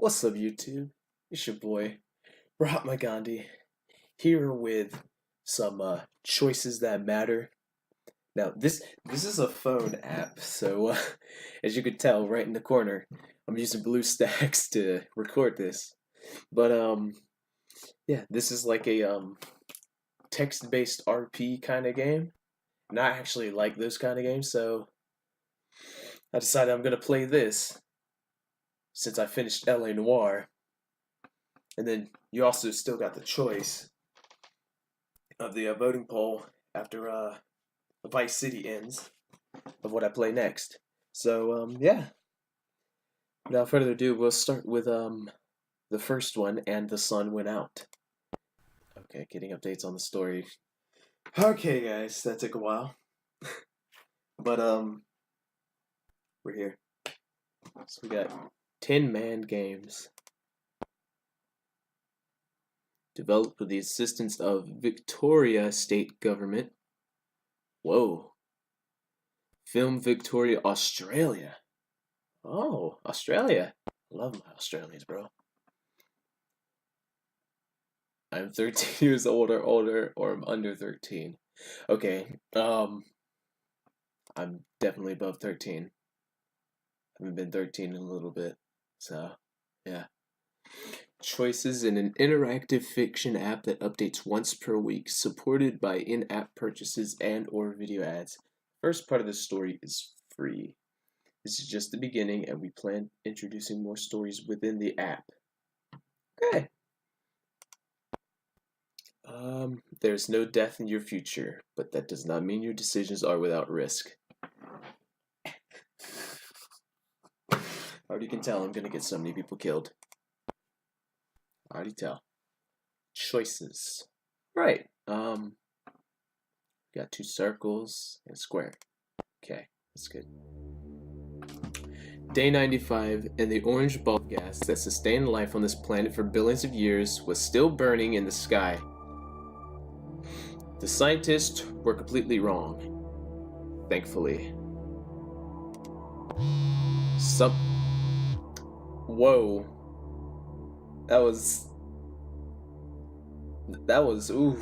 What's up, YouTube? It's your boy, Mahatma Gandhi, here with some choices that matter. Now, this is a phone app, so as you could tell, right in the corner, I'm using BlueStacks to record this. But yeah, this is like a text-based RP kind of game, and I actually like those kind of games, so I decided I'm gonna play this since I finished LA Noire. And then you also still got the choice of the voting poll after Vice City ends of what I play next. So yeah, without further ado, we'll start with the first one, and the sun went out. Okay, getting updates on the story. Okay, guys, that took a while, but we're here. So we got Tin Man Games, developed with the assistance of Victoria State Government. Whoa. Film Victoria, Australia. Oh, Australia. I love my Australians, bro. I'm 13 years older, or I'm under 13. Okay, I'm definitely above 13. I haven't been 13 in a little bit, so yeah. Choices in an interactive fiction app that updates once per week, supported by in-app purchases and or video ads. First part of the story is free. This is just the beginning, and we plan introducing more stories within the app. Okay. There's no death in your future, but that does not mean your decisions are without risk. I already can tell I'm gonna get so many people killed. I already tell. Choices. Right. Got two circles and a square. Okay, that's good. Day 95, and the orange bulb gas that sustained life on this planet for billions of years was still burning in the sky. The scientists were completely wrong. Thankfully. Whoa. That was, ooh.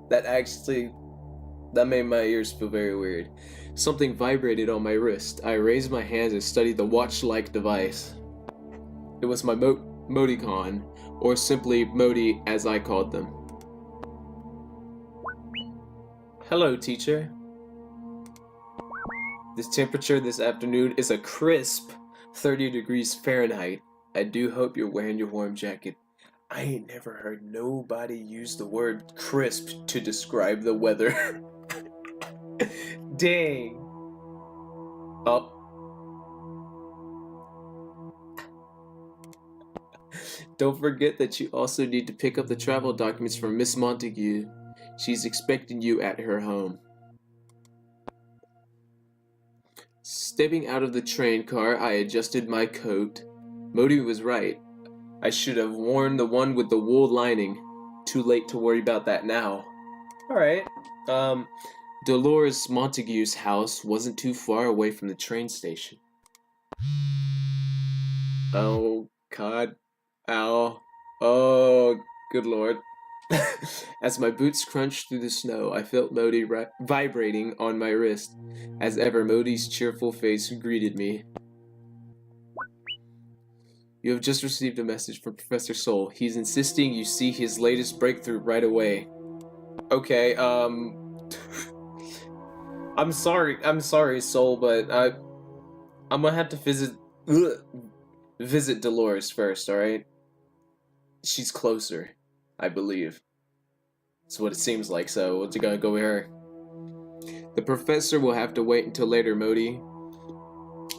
That made my ears feel very weird. Something vibrated on my wrist. I raised my hands and studied the watch-like device. It was my Modicon, or simply Modi as I called them. Hello, teacher. This temperature this afternoon is a crisp 30 degrees Fahrenheit. I do hope you're wearing your warm jacket. I ain't never heard nobody use the word crisp to describe the weather. Dang. Oh. Don't forget that you also need to pick up the travel documents from Miss Montague. She's expecting you at her home. Stepping out of the train car, I adjusted my coat. Modi was right. I should have worn the one with the wool lining. Too late to worry about that now. Alright. Dolores Montague's house wasn't too far away from the train station. Oh, God. Ow. Oh, good lord. As my boots crunched through the snow, I felt Modi vibrating on my wrist. As ever, Modi's cheerful face greeted me. You have just received a message from Professor Soul. He's insisting you see his latest breakthrough right away. Okay, I'm sorry, Soul, but I'm gonna have to visit Dolores first, alright? She's closer, I believe. That's what it seems like, so we're gonna go with her. The professor will have to wait until later, Modi.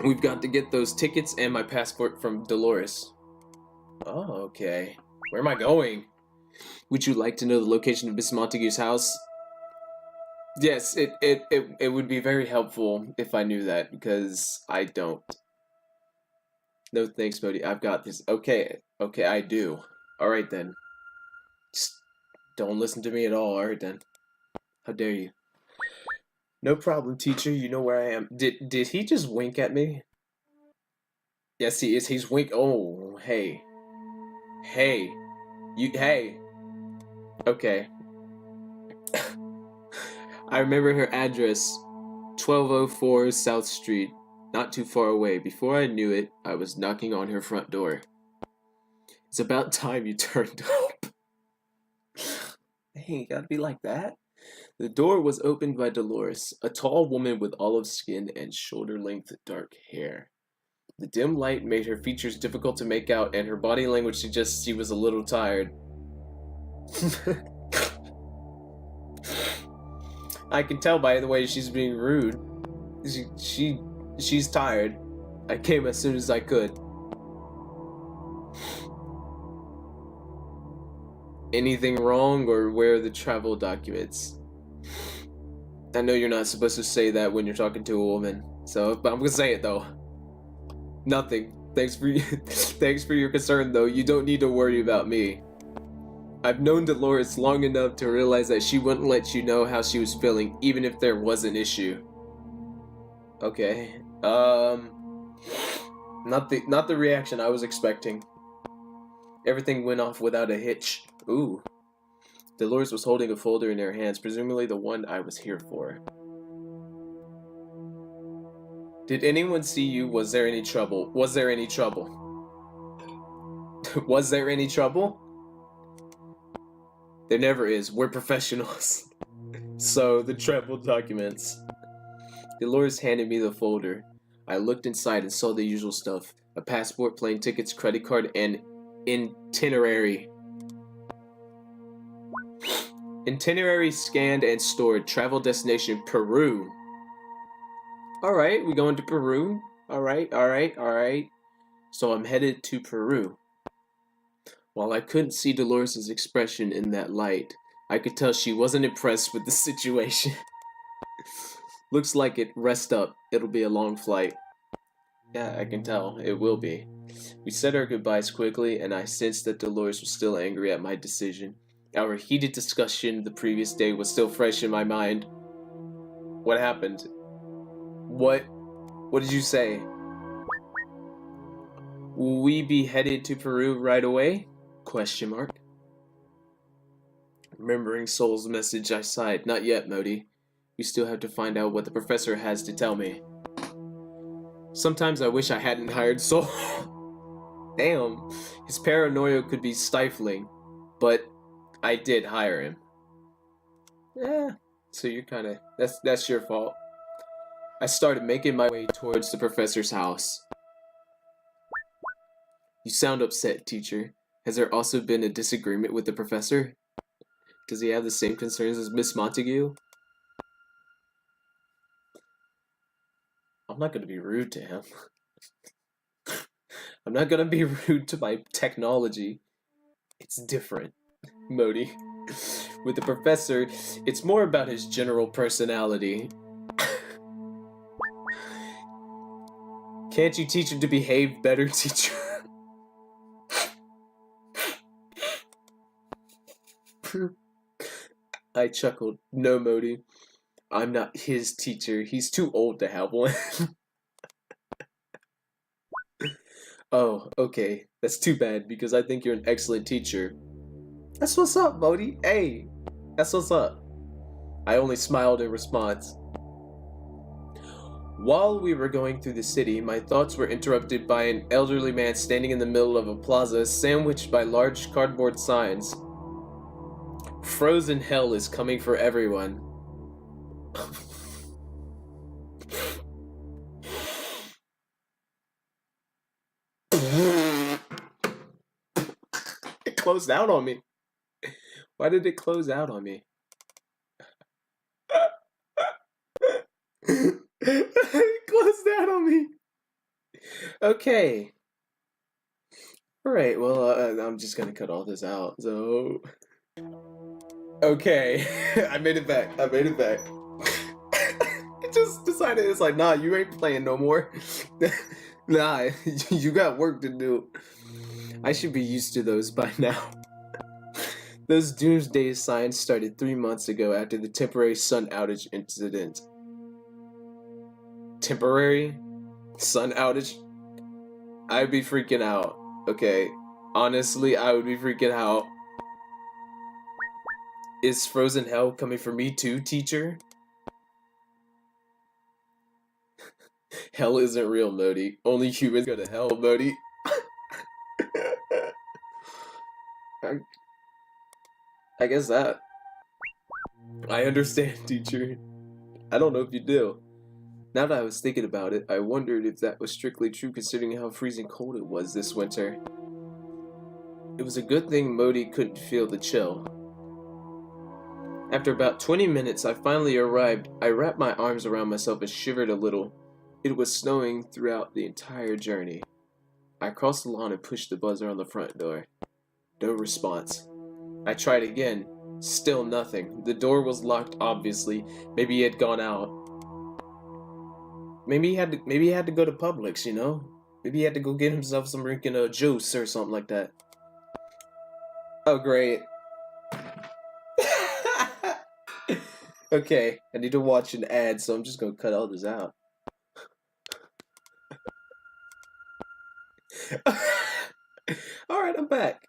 We've got to get those tickets and my passport from Dolores. Oh, okay. Where am I going? Would you like to know the location of Miss Montague's house? Yes, it would be very helpful if I knew that, because I don't. No thanks, Modi. I've got this. Okay, I do. Alright then. Just don't listen to me at all, alright then. How dare you? No problem, teacher. You know where I am. Did he just wink at me? Yes, he is. He's wink. Oh, hey. Hey. Hey. Okay. I remember her address, 1204 South Street, not too far away. Before I knew it, I was knocking on her front door. It's about time you turned up. Hey, you gotta be like that. The door was opened by Dolores, a tall woman with olive skin and shoulder-length dark hair. The dim light made her features difficult to make out, and her body language suggests she was a little tired. I can tell by the way she's being rude. She's tired. I came as soon as I could. Anything wrong, or where are the travel documents? I know you're not supposed to say that when you're talking to a woman, but I'm gonna say it though. Nothing. Thanks for your concern though. You don't need to worry about me. I've known Dolores long enough to realize that she wouldn't let you know how she was feeling, even if there was an issue. Okay. Not the reaction I was expecting. Everything went off without a hitch. Ooh. Dolores was holding a folder in her hands, presumably the one I was here for. Did anyone see you? Was there any trouble? Was there any trouble? Was there any trouble? There never is. We're professionals. So, the travel documents. Dolores handed me the folder. I looked inside and saw the usual stuff. A passport, plane tickets, credit card, and itinerary. Itinerary scanned and stored. Travel destination, Peru. Alright, we going to Peru. Alright. So I'm headed to Peru. While I couldn't see Dolores' expression in that light, I could tell she wasn't impressed with the situation. Looks like it. Rest up. It'll be a long flight. Yeah, I can tell. It will be. We said our goodbyes quickly, and I sensed that Dolores was still angry at my decision. Our heated discussion the previous day was still fresh in my mind. What happened? What did you say? Will we be headed to Peru right away? Question mark. Remembering Soul's message, I sighed. Not yet, Modi. We still have to find out what the professor has to tell me. Sometimes I wish I hadn't hired Soul. Damn. His paranoia could be stifling, but I did hire him. Yeah. So you're kinda... That's your fault. I started making my way towards the professor's house. You sound upset, teacher. Has there also been a disagreement with the professor? Does he have the same concerns as Miss Montague? I'm not gonna be rude to him. I'm not gonna be rude to my technology. It's different, Modi. With the professor, it's more about his general personality. Can't you teach him to behave better, teacher? I chuckled. No, Modi. I'm not his teacher. He's too old to have one. Oh, okay. That's too bad, because I think you're an excellent teacher. That's what's up, Modi. Hey, that's what's up. I only smiled in response. While we were going through the city, my thoughts were interrupted by an elderly man standing in the middle of a plaza, sandwiched by large cardboard signs. Frozen hell is coming for everyone. It closed out on me. Why did it close out on me? It closed out on me. Okay. Alright, well, I'm just gonna cut all this out, so... Okay. I made it back. It just decided, it's like, nah, you ain't playing no more. Nah, you got work to do. I should be used to those by now. Those doomsday signs started 3 months ago after the temporary sun outage incident. Temporary? Sun outage? I'd be freaking out. Okay. Honestly, I would be freaking out. Is frozen hell coming for me too, teacher? Hell isn't real, Modi. Only humans go to hell, Modi. I guess that. I understand, teacher. I don't know if you do. Now that I was thinking about it, I wondered if that was strictly true considering how freezing cold it was this winter. It was a good thing Modi couldn't feel the chill. After about 20 minutes, I finally arrived. I wrapped my arms around myself and shivered a little. It was snowing throughout the entire journey. I crossed the lawn and pushed the buzzer on the front door. No response. I tried again. Still nothing. The door was locked, obviously. Maybe he had gone out. Maybe he had to go to Publix, you know? Maybe he had to go get himself some freaking juice or something like that. Oh, great. Okay, I need to watch an ad, so I'm just gonna cut all this out. Alright, I'm back.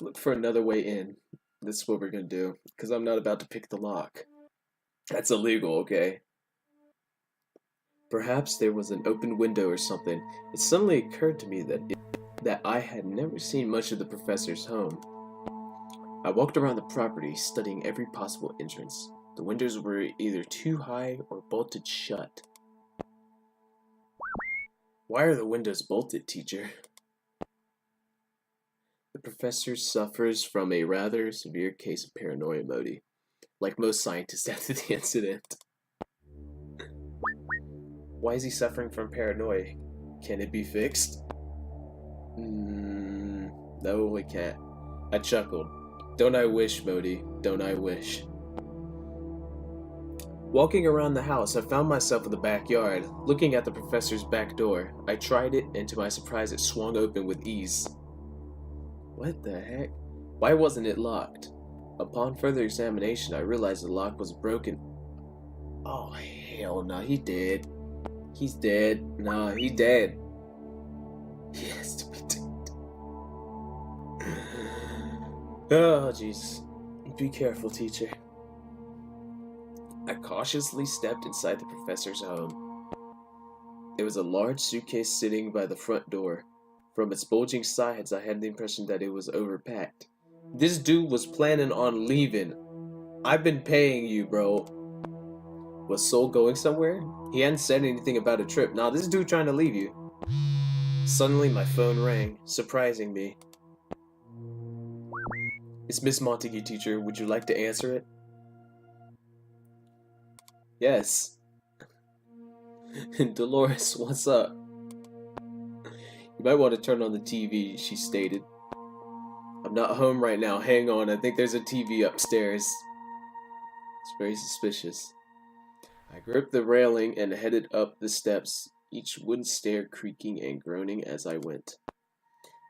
Look for another way in. This is what we're gonna do, because I'm not about to pick the lock. That's illegal, okay? Perhaps there was an open window or something. It suddenly occurred to me that I had never seen much of the professor's home. I walked around the property, studying every possible entrance. The windows were either too high or bolted shut. Why are the windows bolted, teacher? The professor suffers from a rather severe case of paranoia, Modi, like most scientists after the incident. Why is he suffering from paranoia? Can it be fixed? No, it can't. I chuckled. Don't I wish, Modi? Don't I wish? Walking around the house, I found myself in the backyard, looking at the professor's back door. I tried it, and to my surprise, it swung open with ease. What the heck? Why wasn't it locked? Upon further examination, I realized the lock was broken. Oh, hell no, he dead. He's dead. Nah, he dead. He has to be dead. Oh, jeez. Be careful, teacher. I cautiously stepped inside the professor's home. There was a large suitcase sitting by the front door. From its bulging sides, I had the impression that it was overpacked. This dude was planning on leaving. I've been paying you, bro. Was Soul going somewhere? He hadn't said anything about a trip. Nah, this dude trying to leave you. Suddenly, my phone rang, surprising me. It's Miss Montague, teacher. Would you like to answer it? Yes. Dolores, what's up? You might want to turn on the TV, she stated. I'm not home right now. Hang on, I think there's a TV upstairs. It's very suspicious. I gripped the railing and headed up the steps, each wooden stair creaking and groaning as I went.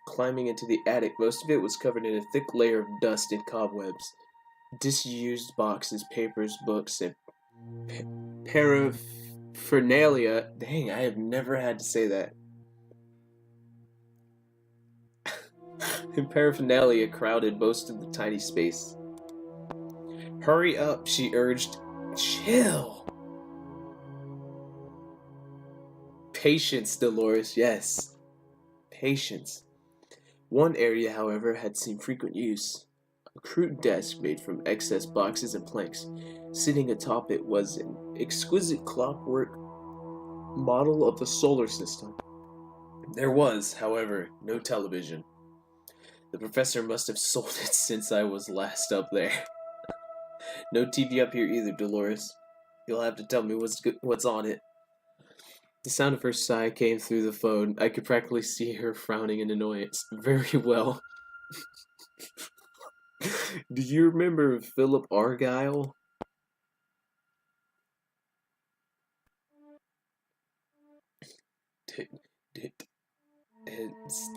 Climbing into the attic, most of it was covered in a thick layer of dust and cobwebs. Disused boxes, papers, books, and paraphernalia. Dang, I have never had to say that. And paraphernalia crowded most of the tiny space. Hurry up, she urged. Chill. Patience, Dolores, yes. Patience. One area, however, had seen frequent use. A crude desk made from excess boxes and planks. Sitting atop it was an exquisite clockwork model of the solar system. There was, however, no television. The professor must have sold it since I was last up there. No TV up here either, Dolores. You'll have to tell me what's on it. The sound of her sigh came through the phone. I could practically see her frowning in annoyance. Very well. Do you remember Philip Argyle?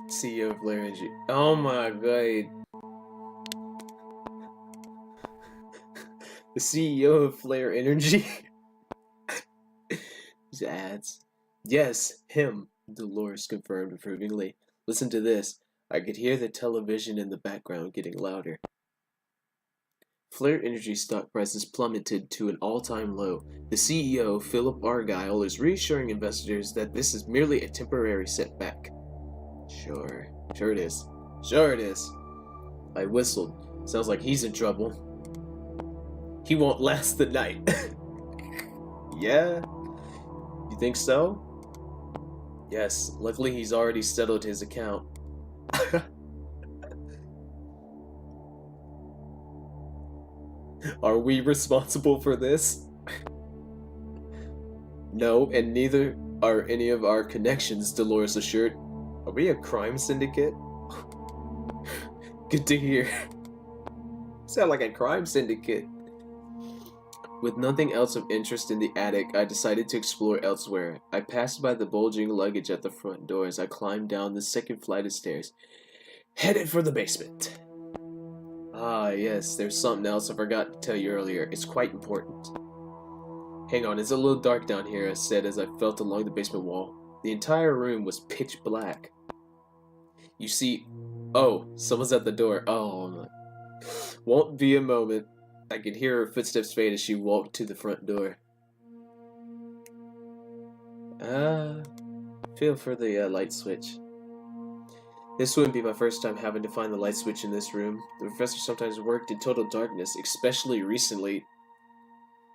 CEO of Flare Energy. Oh my god. The CEO of Flare Energy? These ads. Yes, him. Dolores confirmed approvingly. Listen to this. I could hear the television in the background getting louder. Flare Energy stock prices plummeted to an all-time low. The CEO, Philip Argyle, is reassuring investors that this is merely a temporary setback. Sure it is. Sure it is. I whistled. Sounds like he's in trouble. He won't last the night. Yeah? You think so? Yes, luckily he's already settled his account. Are we responsible for this? No, and neither are any of our connections, Dolores assured. Are we a crime syndicate? Good to hear. Sound like a crime syndicate. With nothing else of interest in the attic, I decided to explore elsewhere. I passed by the bulging luggage at the front door as I climbed down the second flight of stairs, headed for the basement. Ah, yes, there's something else I forgot to tell you earlier. It's quite important. Hang on, it's a little dark down here, I said as I felt along the basement wall. The entire room was pitch black. You see... Oh, someone's at the door. Oh, won't be a moment. I could hear her footsteps fade as she walked to the front door. Feel for the light switch. This wouldn't be my first time having to find the light switch in this room. The professor sometimes worked in total darkness, especially recently.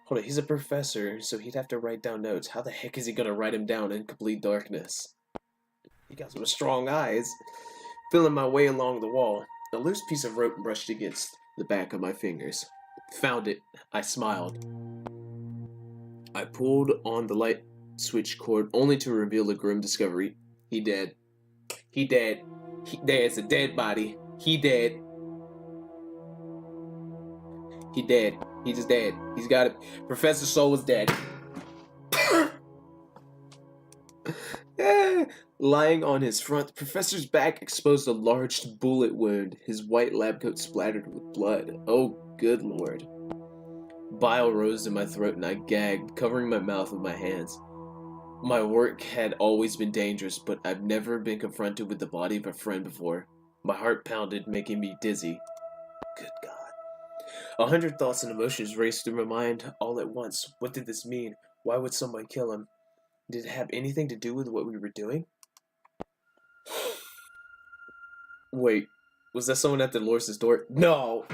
Hold on, he's a professor, so he'd have to write down notes. How the heck is he gonna write them down in complete darkness? He got some strong eyes. Feeling my way along the wall, a loose piece of rope brushed against the back of my fingers. Found it. I smiled. I pulled on the light switch cord only to reveal a grim discovery. He dead. He dead. There's a dead body. He dead. He dead. He just dead. He's got it. Professor Soul was dead. Lying on his front, the professor's back exposed a large bullet wound, his white lab coat splattered with blood. Oh, good lord. Bile rose in my throat and I gagged, covering my mouth with my hands. My work had always been dangerous, but I've never been confronted with the body of a friend before. My heart pounded, making me dizzy. Good God. 100 thoughts and emotions raced through my mind all at once. What did this mean? Why would someone kill him? Did it have anything to do with what we were doing? Wait, was that someone at Dolores' door? No!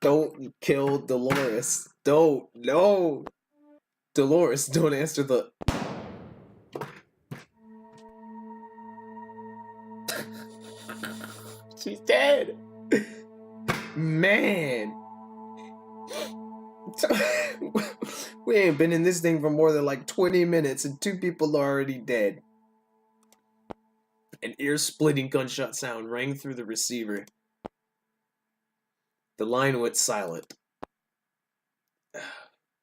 Don't kill Dolores. Don't. No! Dolores, don't answer the... She's dead! Man! We ain't been in this thing for more than like 20 minutes and 2 people are already dead. An ear-splitting gunshot sound rang through the receiver. The line went silent.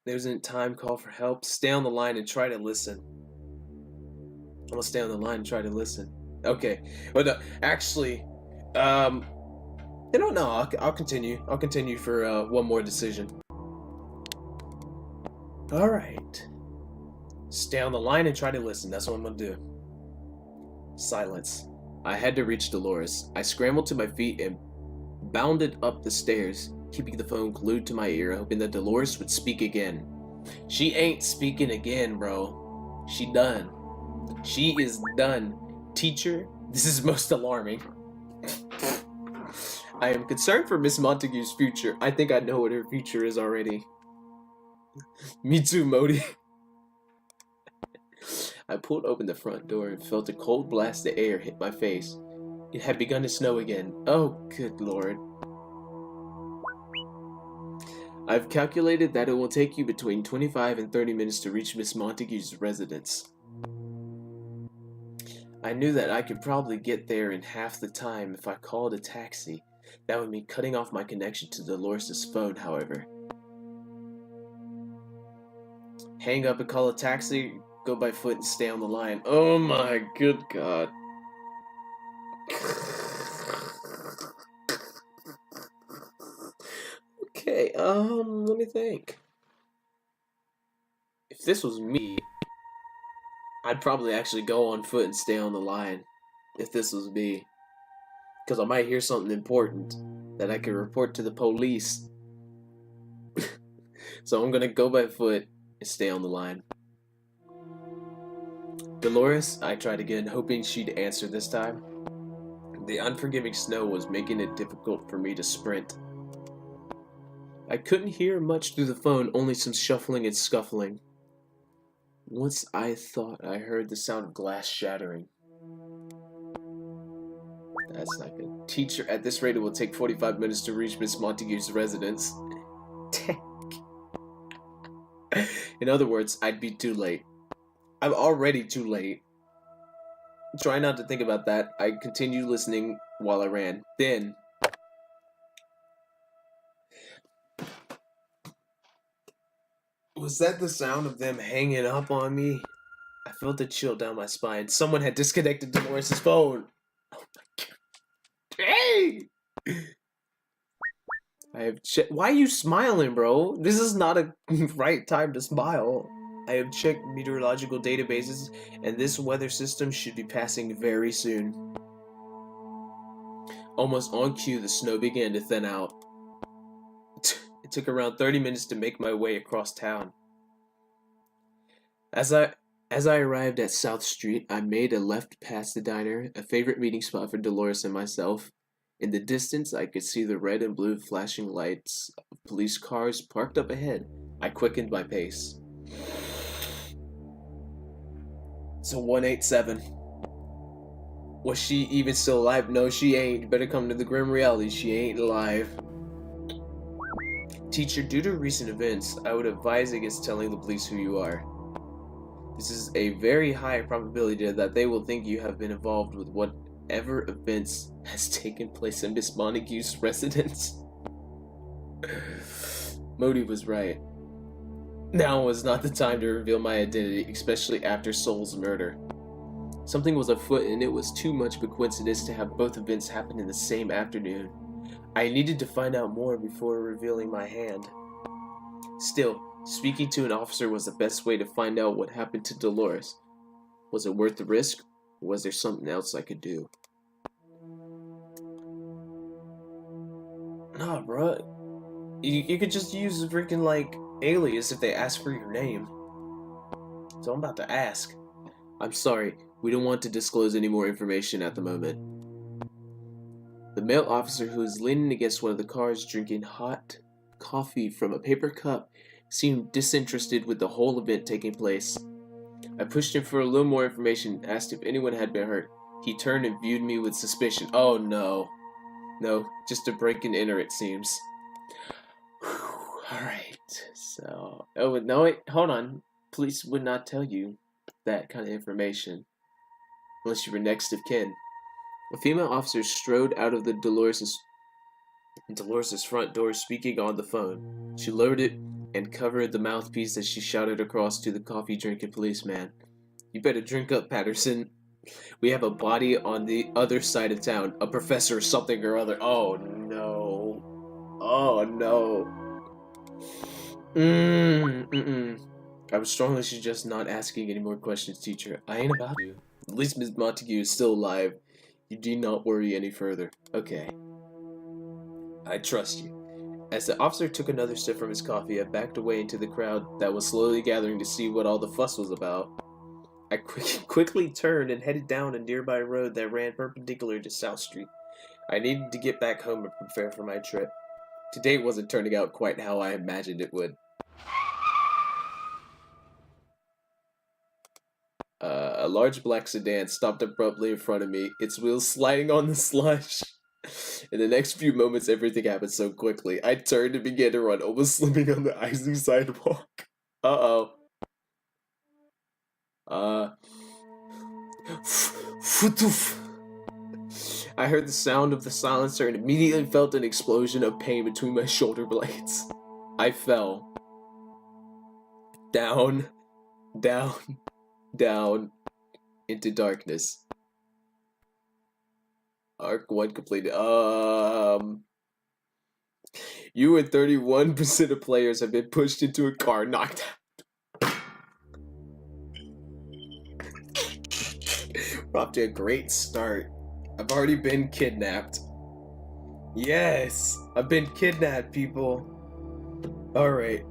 There wasn't time to call for help. Stay on the line and try to listen. I'm gonna stay on the line and try to listen. Okay. But no, actually, no, I'll continue. I'll continue for one more decision. Alright. Stay on the line and try to listen. That's what I'm gonna do. Silence. I had to reach Dolores. I scrambled to my feet and bounded up the stairs, keeping the phone glued to my ear, hoping that Dolores would speak again. She ain't speaking again, bro. She done. She is done. Teacher, this is most alarming. I am concerned for Miss Montague's future. I think I know what her future is already. Me too, Modi. I pulled open the front door and felt a cold blast of air hit my face. It had begun to snow again. Oh, good lord. I've calculated that it will take you between 25 and 30 minutes to reach Miss Montague's residence. I knew that I could probably get there in half the time if I called a taxi. That would mean cutting off my connection to Dolores' phone, however. Hang up and call a taxi, go by foot and stay on the line. Oh my good god. Okay, let me think. If this was me, I'd probably actually go on foot and stay on the line if this was me. Because I might hear something important that I could report to the police. So I'm gonna go by foot and stay on the line. Dolores, I tried again, hoping she'd answer this time. The unforgiving snow was making it difficult for me to sprint. I couldn't hear much through the phone, only some shuffling and scuffling. Once I thought I heard the sound of glass shattering. That's not good. Teacher, at this rate it will take 45 minutes to reach Miss Montague's residence. In other words, I'd be too late. I'm already too late. Try not to think about that. I continued listening while I ran. Then... was that the sound of them hanging up on me? I felt a chill down my spine. Someone had disconnected Dolores' phone. Oh my god. Hey! I have checked. Why are you smiling, bro? This is not a right time to smile. I have checked meteorological databases, and this weather system should be passing very soon. Almost on cue, the snow began to thin out. It took around 30 minutes to make my way across town. As I arrived at South Street, I made a left past the diner, a favorite meeting spot for Dolores and myself. In the distance, I could see the red and blue flashing lights of police cars parked up ahead. I quickened my pace. So 187. Was she even still alive? No, she ain't. You better come to the grim reality. She ain't alive. Teacher, due to recent events, I would advise against telling the police who you are. This is a very high probability that they will think you have been involved with whatever events has taken place in Miss Montague's residence. Modi was right. Now was not the time to reveal my identity, especially after Soul's murder. Something was afoot, and it was too much of a coincidence to have both events happen in the same afternoon. I needed to find out more before revealing my hand. Still, speaking to an officer was the best way to find out what happened to Dolores. Was it worth the risk, or was there something else I could do? Nah, bruh. You could just use a freaking, like, alias if they ask for your name. So I'm about to ask. I'm sorry, we don't want to disclose any more information at the moment. The male officer, who was leaning against one of the cars drinking hot coffee from a paper cup, seemed disinterested with the whole event taking place. I pushed him for a little more information, asked if anyone had been hurt. He turned and viewed me with suspicion. Oh no. No, just a break and enter, it seems. Alright, so... oh, no, wait, hold on. Police would not tell you that kind of information unless you were next of kin. A female officer strode out of the Dolores' front door, speaking on the phone. She lowered it and covered the mouthpiece as she shouted across to the coffee-drinking policeman. You better drink up, Patterson. We have a body on the other side of town. A professor something or other. Oh, no. Oh, no. I would strongly suggest not asking any more questions, teacher. I ain't about to. At least Miss Montague is still alive. You need not worry any further. Okay. I trust you. As the officer took another sip from his coffee, I backed away into the crowd that was slowly gathering to see what all the fuss was about. I quickly turned and headed down a nearby road that ran perpendicular to South Street. I needed to get back home and prepare for my trip. Today wasn't turning out quite how I imagined it would. A large black sedan stopped abruptly in front of me, its wheels sliding on the slush. In the next few moments, everything happened so quickly. I turned and began to run, almost slipping on the icy sidewalk. Uh-oh. I heard the sound of the silencer and immediately felt an explosion of pain between my shoulder blades. I fell. Down, down, down, into darkness. Arc 1 completed. You and 31% of players have been pushed into a car knocked out. We're off to a great start. I've already been kidnapped. Yes, I've been kidnapped, people. Alright.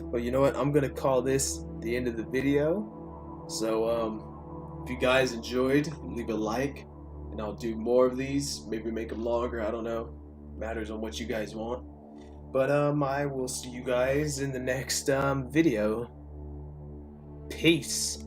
Well, you know what? I'm gonna call this the end of the video. So, if you guys enjoyed, leave a like, and I'll do more of these. Maybe make them longer. I don't know. Matters on what you guys want. But I will see you guys in the next video. Peace.